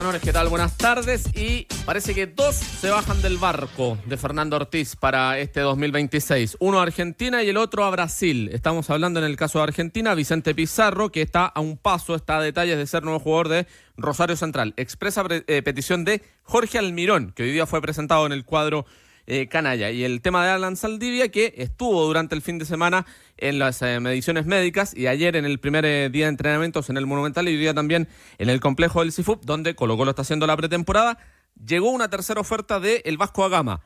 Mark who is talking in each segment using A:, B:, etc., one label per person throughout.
A: Señores, ¿qué tal? Buenas tardes. Y parece que dos se bajan del barco de Fernando Ortiz para este 2026. Uno a Argentina y el otro a Brasil. Estamos hablando en el caso de Argentina, Vicente Pizarro, que está a un paso, está a detalles de ser nuevo jugador de Rosario Central. Expresa petición de Jorge Almirón, que hoy día fue presentado en el cuadro canalla. Y el tema de Alan Saldivia, que estuvo durante el fin de semana en las mediciones médicas y ayer en el primer día de entrenamientos en el Monumental y hoy día también en el complejo del CIFUP, donde Colo-Colo está haciendo la pretemporada. Llegó una tercera oferta de el Vasco da Gama,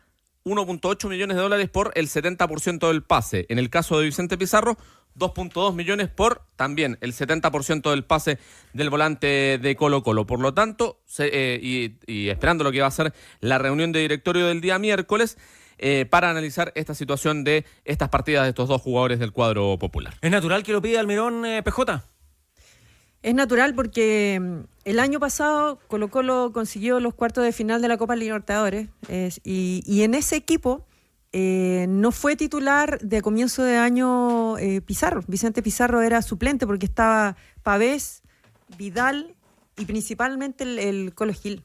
A: $1.8 millones por el 70% del pase. En el caso de Vicente Pizarro, 2.2 millones por también el 70% del pase del volante de Colo-Colo. Por lo tanto, y esperando lo que va a ser la reunión de directorio del día miércoles, para analizar esta situación de estas partidas de estos dos jugadores del cuadro popular.
B: ¿Es natural que lo pida Almirón, PJ?
C: Es natural porque el año pasado Colo-Colo consiguió los cuartos de final de la Copa Libertadores y en ese equipo no fue titular de comienzo de año Pizarro. Vicente Pizarro era suplente porque estaba Pavés, Vidal y principalmente el Colo Gil.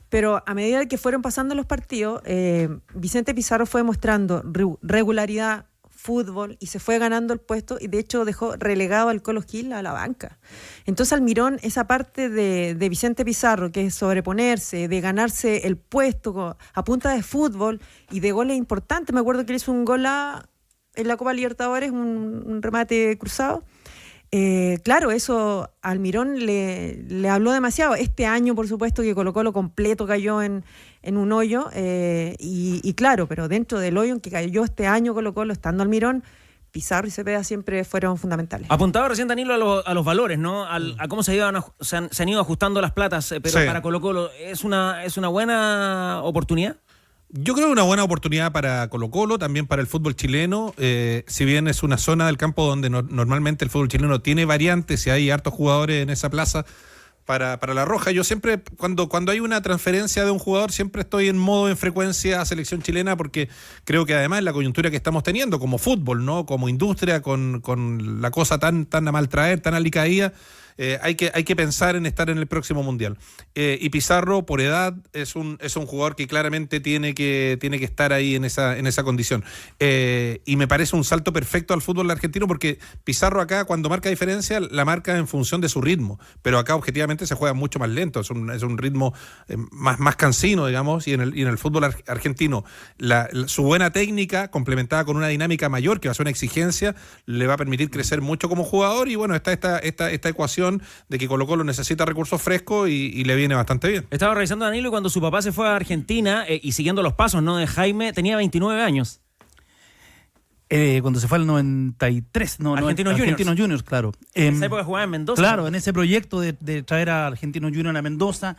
C: Pero a medida que fueron pasando los partidos, Vicente Pizarro fue mostrando regularidad, fútbol, y se fue ganando el puesto y de hecho dejó relegado al Colo Gil a la banca. Entonces Almirón, esa parte de Vicente Pizarro, que es sobreponerse, de ganarse el puesto a punta de fútbol y de goles importantes. Me acuerdo que él hizo un gol en la Copa Libertadores, un remate cruzado. Claro, eso a Almirón le habló demasiado. Este año, por supuesto, que Colo-Colo completo cayó en un hoyo, y claro, pero dentro del hoyo en que cayó este año Colo-Colo, estando Almirón, Pizarro y Cepeda siempre fueron fundamentales.
B: Apuntaba recién Danilo a los valores, ¿no? A cómo se han ido ajustando las platas, pero sí, para Colo-Colo, ¿es una buena oportunidad?
D: Yo creo que una buena oportunidad para Colo-Colo, también para el fútbol chileno, si bien es una zona del campo donde normalmente el fútbol chileno tiene variantes y hay hartos jugadores en esa plaza para la Roja. Yo siempre, cuando hay una transferencia de un jugador, siempre estoy en modo en frecuencia a selección chilena, porque creo que además en la coyuntura que estamos teniendo como fútbol, ¿no? Como industria, con la cosa tan a mal traer, tan alicaída, hay que pensar en estar en el próximo Mundial. Y Pizarro, por edad, es un jugador que claramente tiene que estar ahí en esa condición. Y me parece un salto perfecto al fútbol argentino, porque Pizarro acá, cuando marca diferencia, la marca en función de su ritmo. Pero acá, objetivamente, se juega mucho más lento. Es un ritmo más cansino, digamos, y en el fútbol argentino, su buena técnica, complementada con una dinámica mayor, que va a ser una exigencia, le va a permitir crecer mucho como jugador. Y bueno, está esta ecuación de que Colo-Colo necesita recursos frescos y le viene bastante bien.
B: Estaba revisando Danilo y cuando su papá se fue a Argentina, y siguiendo los pasos, ¿no?, de Jaime, tenía 29 años.
E: Cuando se fue al 93,
B: Argentinos
E: Juniors, claro.
B: En esa época jugaba en Mendoza.
E: Claro, en ese proyecto de traer a Argentinos Juniors a Mendoza.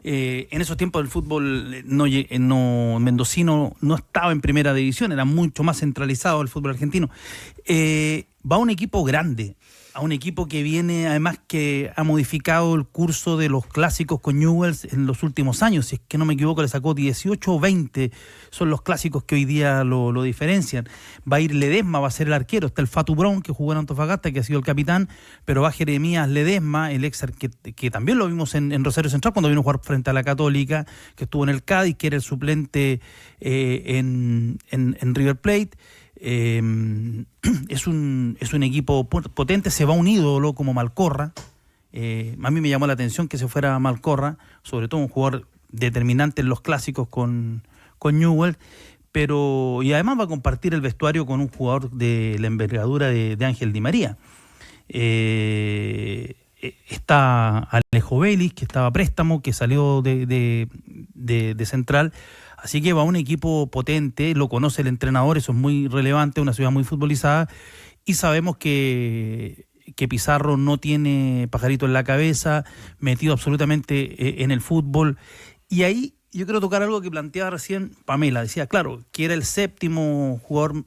E: En esos tiempos el fútbol mendocino no estaba en primera división, era mucho más centralizado el fútbol argentino. Va a un equipo grande, a un equipo que viene, además, que ha modificado el curso de los clásicos con Newell's en los últimos años. Si es que no me equivoco, le sacó 18 o 20, son los clásicos que hoy día lo diferencian. Va a ir Ledesma, va a ser el arquero. Está el Fatu Brown, que jugó en Antofagasta, que ha sido el capitán, pero va Jeremías Ledesma, el ex que también lo vimos en Rosario Central cuando vino a jugar frente a la Católica, que estuvo en el Cádiz, que era el suplente en River Plate. Es un equipo potente. Se va un ídolo como Malcorra. A mí me llamó la atención que se fuera Malcorra, sobre todo un jugador determinante en los clásicos con Newell's, y además va a compartir el vestuario con un jugador de la envergadura de Ángel Di María. Está Alejo Vélez, que estaba a préstamo, que salió de Central. Así que va un equipo potente, lo conoce el entrenador, eso es muy relevante, una ciudad muy futbolizada, y sabemos que Pizarro no tiene pajarito en la cabeza, metido absolutamente en el fútbol. Y ahí yo quiero tocar algo que planteaba recién Pamela. Decía, claro, que era el séptimo jugador,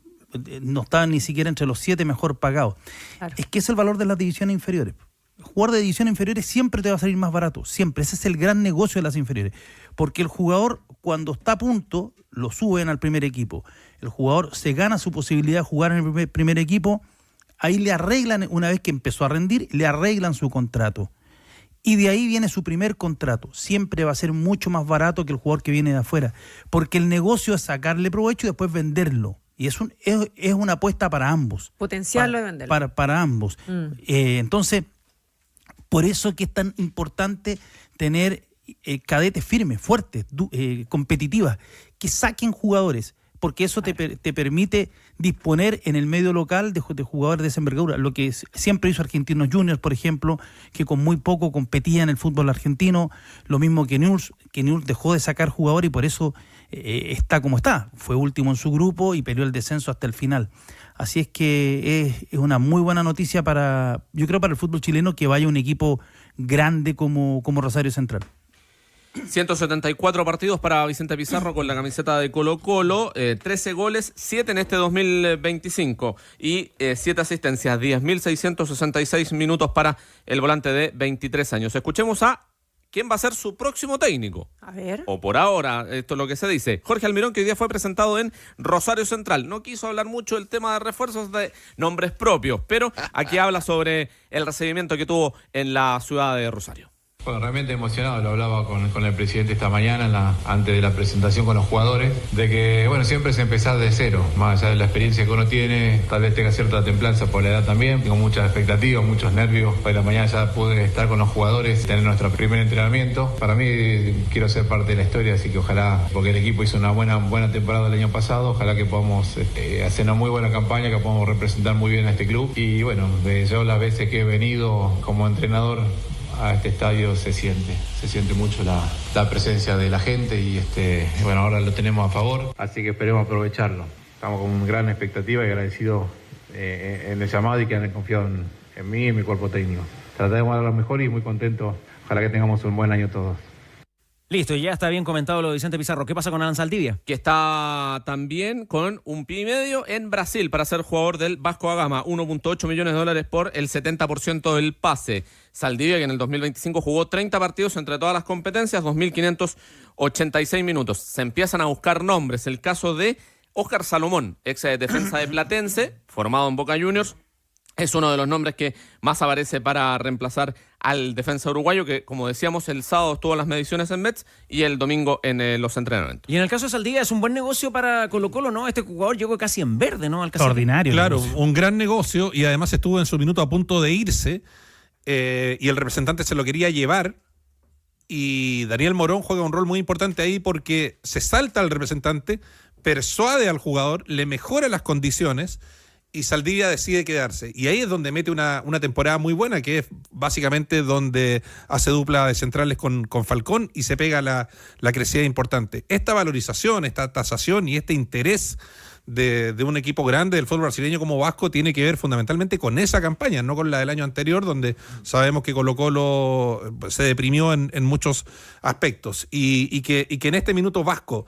E: no estaba ni siquiera entre los 7 mejor pagados. Claro. Es que es el valor de las divisiones inferiores. El jugador de divisiones inferiores siempre te va a salir más barato, siempre. Ese es el gran negocio de las inferiores. Porque el jugador, cuando está a punto, lo suben al primer equipo. El jugador se gana su posibilidad de jugar en el primer equipo, ahí le arreglan, una vez que empezó a rendir, le arreglan su contrato. Y de ahí viene su primer contrato. Siempre va a ser mucho más barato que el jugador que viene de afuera, porque el negocio es sacarle provecho y después venderlo. Y es una apuesta para ambos.
C: Potenciarlo y venderlo.
E: Para ambos. Entonces, por eso que es tan importante tener cadetes firmes, fuertes, competitivas, que saquen jugadores, porque eso te permite disponer en el medio local de jugadores de esa envergadura, lo que siempre hizo Argentinos Juniors, por ejemplo, que con muy poco competía en el fútbol argentino, lo mismo que Newell's dejó de sacar jugadores y por eso está como está, fue último en su grupo y peleó el descenso hasta el final. Así es que es una muy buena noticia yo creo para el fútbol chileno que vaya un equipo grande como Rosario Central.
A: 174 partidos para Vicente Pizarro con la camiseta de Colo-Colo, 13 goles, 7 en este 2025 y 7 asistencias, 10.666 minutos para el volante de 23 años. Escuchemos a quién va a ser su próximo técnico.
C: A ver.
A: O por ahora, esto es lo que se dice. Jorge Almirón, que hoy día fue presentado en Rosario Central. No quiso hablar mucho del tema de refuerzos de nombres propios, pero aquí habla sobre el recibimiento que tuvo en la ciudad de Rosario.
F: Bueno, realmente emocionado, lo hablaba con el presidente esta mañana antes de la presentación con los jugadores, de que bueno, siempre es empezar de cero, más allá de la experiencia que uno tiene, tal vez tenga cierta templanza por la edad también, tengo muchas expectativas, muchos nervios, para mañana ya pude estar con los jugadores, tener nuestro primer entrenamiento. Para mí quiero ser parte de la historia, así que ojalá, porque el equipo hizo una buena temporada el año pasado, ojalá que podamos hacer una muy buena campaña, que podamos representar muy bien a este club. Y bueno, yo las veces que he venido como entrenador a este estadio se siente mucho la presencia de la gente y bueno, ahora lo tenemos a favor, así que esperemos aprovecharlo. Estamos con una gran expectativa y agradecidos en el llamado y que han confiado en mí y en mi cuerpo técnico. Trataremos de dar lo mejor y muy contentos. Ojalá que tengamos un buen año todos.
B: Listo, ya está bien comentado lo de Vicente Pizarro. ¿Qué pasa con Alan Saldivia?
A: Que está también con $1,5 millones en Brasil para ser jugador del Vasco da Gama. $1.8 millones por el 70% del pase. Saldivia, que en el 2025 jugó 30 partidos entre todas las competencias, 2.586 minutos. Se empiezan a buscar nombres. El caso de Óscar Salomón, ex defensa de Platense, formado en Boca Juniors. Es uno de los nombres que más aparece para reemplazar al defensa uruguayo que, como decíamos, el sábado estuvo en las mediciones en Mets y el domingo en los entrenamientos.
B: Y en el caso de Saldivia es un buen negocio para Colo-Colo, ¿no? Este jugador llegó casi en verde, ¿no?
E: Extraordinario.
D: Claro, un gran negocio y además estuvo en su minuto a punto de irse y el representante se lo quería llevar y Daniel Morón juega un rol muy importante ahí porque se salta al representante, persuade al jugador, le mejora las condiciones y Saldivia decide quedarse. Y ahí es donde mete una temporada muy buena, que es básicamente donde hace dupla de centrales con Falcón y se pega la crecida importante. Esta valorización, esta tasación y este interés de un equipo grande del fútbol brasileño como Vasco tiene que ver fundamentalmente con esa campaña, no con la del año anterior, donde sabemos que Colo-Colo se deprimió en muchos aspectos. Y que en este minuto Vasco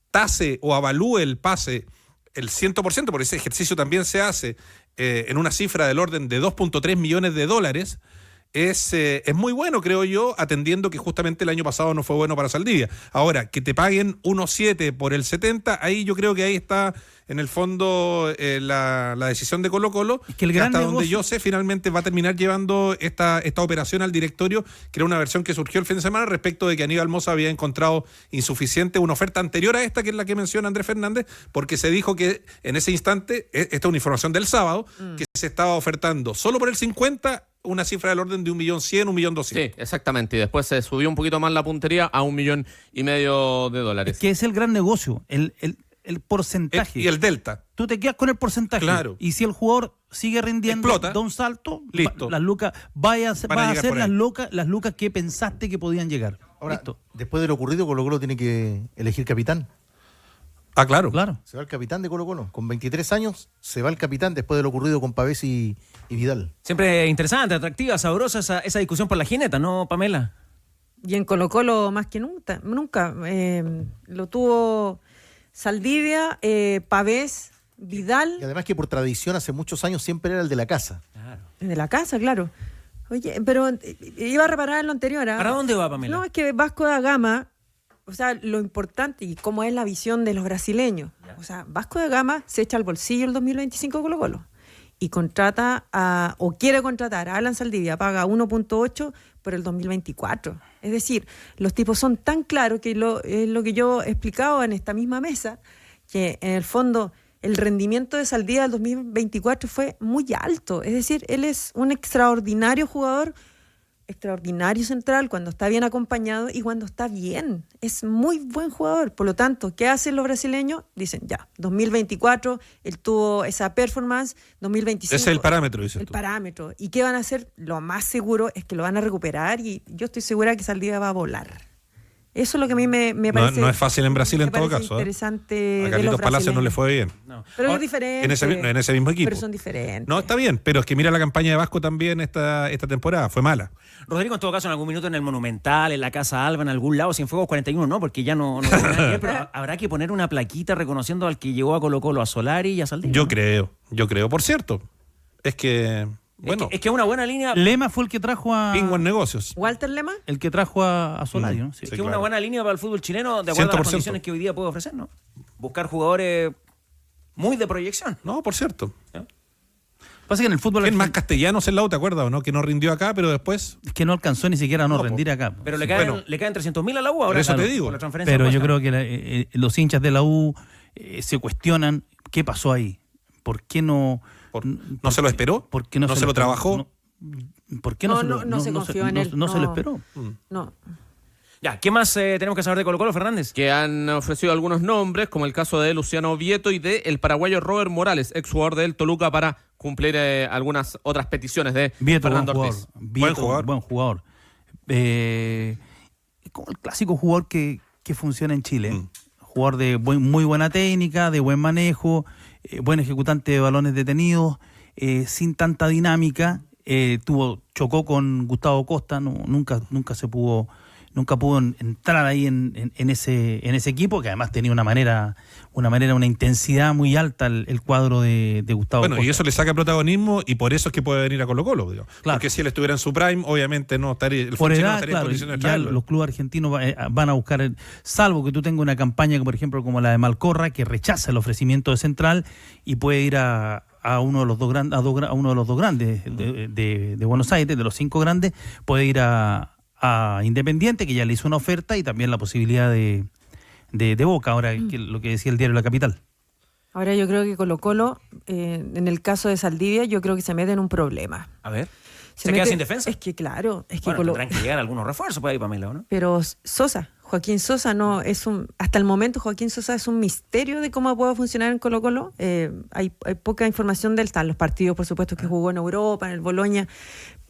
D: tase o avalúe el pase el 100%, porque ese ejercicio también se hace en una cifra del orden de $2.3 millones, es muy bueno, creo yo, atendiendo que justamente el año pasado no fue bueno para Saldivia. Ahora, que te paguen 1.7 por el 70, ahí yo creo que ahí está en el fondo la decisión de Colo-Colo,
E: es que el gran
D: hasta
E: negocio,
D: donde yo sé, finalmente va a terminar llevando esta operación al directorio, que era una versión que surgió el fin de semana respecto de que Aníbal Mosa había encontrado insuficiente una oferta anterior a esta, que es la que menciona Andrés Fernández, porque se dijo que en ese instante, esta es una información del sábado, que se estaba ofertando solo por el 50 una cifra del orden de $1.100.000, $1.200.000.
A: Sí, exactamente. Y después se subió un poquito más la puntería a $1,5 millones.
E: Es que es el gran negocio, el porcentaje.
D: Y el delta.
E: Tú te quedas con el porcentaje.
D: Claro.
E: Y si el jugador sigue rindiendo,
D: explota,
E: da un salto,
D: listo.
E: Las lucas, va a ser las lucas que pensaste que podían llegar.
G: Ahora,
E: listo.
G: Después de lo ocurrido, Colo-Colo tiene que elegir capitán.
D: Ah, claro.
G: Se va el capitán de Colo-Colo. Con 23 años se va el capitán después de lo ocurrido con Pavés y Vidal.
B: Siempre interesante, atractiva, sabrosa esa discusión por la jineta, ¿no, Pamela?
C: Y en Colo-Colo más que nunca. Lo tuvo Saldivia, Pavés, Vidal.
G: Y además que por tradición hace muchos años siempre era el de la casa.
B: Claro.
C: El de la casa, claro. Oye, pero iba a reparar en lo anterior.
B: ¿Para dónde va, Pamela?
C: No, es que Vasco da Gama, o sea, lo importante y cómo es la visión de los brasileños. O sea, Vasco da Gama se echa al bolsillo el 2025 Colo-Colo y contrata o quiere contratar a Alan Saldivia, paga 1.8 por el 2024. Es decir, los tipos son tan claros que es lo que yo he explicado en esta misma mesa, que en el fondo el rendimiento de Saldivia del 2024 fue muy alto. Es decir, él es un extraordinario jugador, extraordinario central cuando está bien acompañado y cuando está bien. Es muy buen jugador. Por lo tanto, ¿qué hacen los brasileños? Dicen, ya, 2024, él tuvo esa performance, 2025...
D: Ese es el parámetro, dices
C: el
D: tú.
C: parámetro. ¿Y qué van a hacer? Lo más seguro es que lo van a recuperar y yo estoy segura que Saldivia va a volar. Eso es lo que a mí me parece...
D: No es fácil en Brasil en todo caso.
C: Interesante.
D: A Carlitos Palacios no le fue bien.
B: No.
C: Pero es diferente.
D: En ese mismo equipo.
C: Pero son diferentes.
D: No, está bien, pero es que mira la campaña de Vasco también esta temporada, fue mala.
B: Rodrigo, en todo caso, en algún minuto en el Monumental, en la Casa Alba, en algún lado, Cienfuegos 41, no, porque ya no tiene nada que ver, pero habrá que poner una plaquita reconociendo al que llegó a Colo-Colo, a Solari y a Saldivia.
D: Yo creo. Por cierto, es que, bueno,
B: Es que es una buena línea.
E: Lema fue el que trajo a...
D: Penguin Negocios.
C: ¿Walter Lema?
E: El que trajo a Solari, ¿no? Sí.
B: Es que es
D: claro.
B: una buena línea para el fútbol chileno, de acuerdo a las
D: 100%.
B: condiciones que hoy día puede ofrecer, ¿no? Buscar jugadores muy de proyección.
D: No, por cierto.
E: Pasa que en el fútbol
D: ¿Quién más Castellanos en la U, te acuerdas o no? Que no rindió acá, pero después...
E: es que no alcanzó ni siquiera a no
D: No,
E: rendir acá.
B: Pero le
D: Bueno.
B: caen 300.000 a la U ahora.
D: Por eso te
B: claro,
D: digo.
B: por la transferencia
E: Pero yo
B: puesta.
E: creo que los hinchas de la U se cuestionan qué pasó ahí. ¿Por qué no...
D: ¿No se lo esperó?
E: ¿Por qué no
D: se lo trabajó?
E: ¿Por qué
C: No se confió en él.
E: No se lo esperó.
C: No.
B: Ya, ¿qué más tenemos que saber de Colo-Colo, Fernández?
A: Que han ofrecido algunos nombres, como el caso de Luciano Vieto y de el paraguayo Robert Morales, exjugador del Toluca, para cumplir algunas otras peticiones de
E: Vieto,
A: Fernando
E: buen
A: Ortiz.
E: jugador. Vieto,
D: Buen
E: Buen
D: jugador.
E: jugador. Es como el clásico jugador que funciona en Chile. Jugador de muy buena técnica, de buen manejo, buen ejecutante de balones detenidos, sin tanta dinámica. Chocó con Gustavo Costa, nunca pudo entrar ahí en ese equipo, que además tenía una intensidad muy alta el cuadro de Gustavo Costa.
D: Bueno, y eso le saca protagonismo y por eso es que puede venir a Colo-Colo, digo.
E: Claro.
D: Porque si él estuviera en su prime, obviamente no estaría, el
E: Por
D: fútbol chileno
E: edad,
D: estaría
E: claro,
D: en condiciones de
E: ya
D: traerlo.
E: los clubes argentinos van a buscar, salvo que tú tengas una campaña, por ejemplo, como la de Malcorra, que rechaza el ofrecimiento de Central y puede ir a uno de los dos grandes, a uno de los dos grandes de Buenos Aires, de los 5 grandes, puede ir a Independiente, que ya le hizo una oferta, y también la posibilidad de Boca, ahora que lo que decía el diario La Capital.
C: Ahora yo creo que Colo-Colo, en el caso de Saldivia, yo creo que se mete en un problema.
B: A ver. ¿Se queda sin defensa?
C: Es que claro, es que
B: Bueno, tendrán que llegar algunos refuerzos por ahí, Pamela, ¿no?
C: Pero Joaquín Sosa hasta el momento Joaquín Sosa es un misterio de cómo puede funcionar en Colo-Colo. Hay poca información de él, están los partidos, por supuesto, que jugó en Europa, en el Boloña,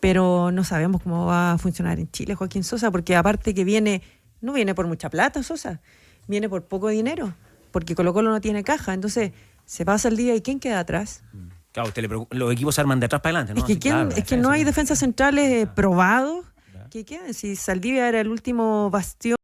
C: pero no sabemos cómo va a funcionar en Chile Joaquín Sosa, porque aparte que no viene por mucha plata Sosa, viene por poco dinero, porque Colo-Colo no tiene caja, entonces se pasa el día y ¿quién queda atrás?
B: Claro, los equipos se arman de atrás para adelante, ¿no?
C: Es que,
B: Claro,
C: es que no hay defensas centrales probados que queden. Si Saldivia era el último bastión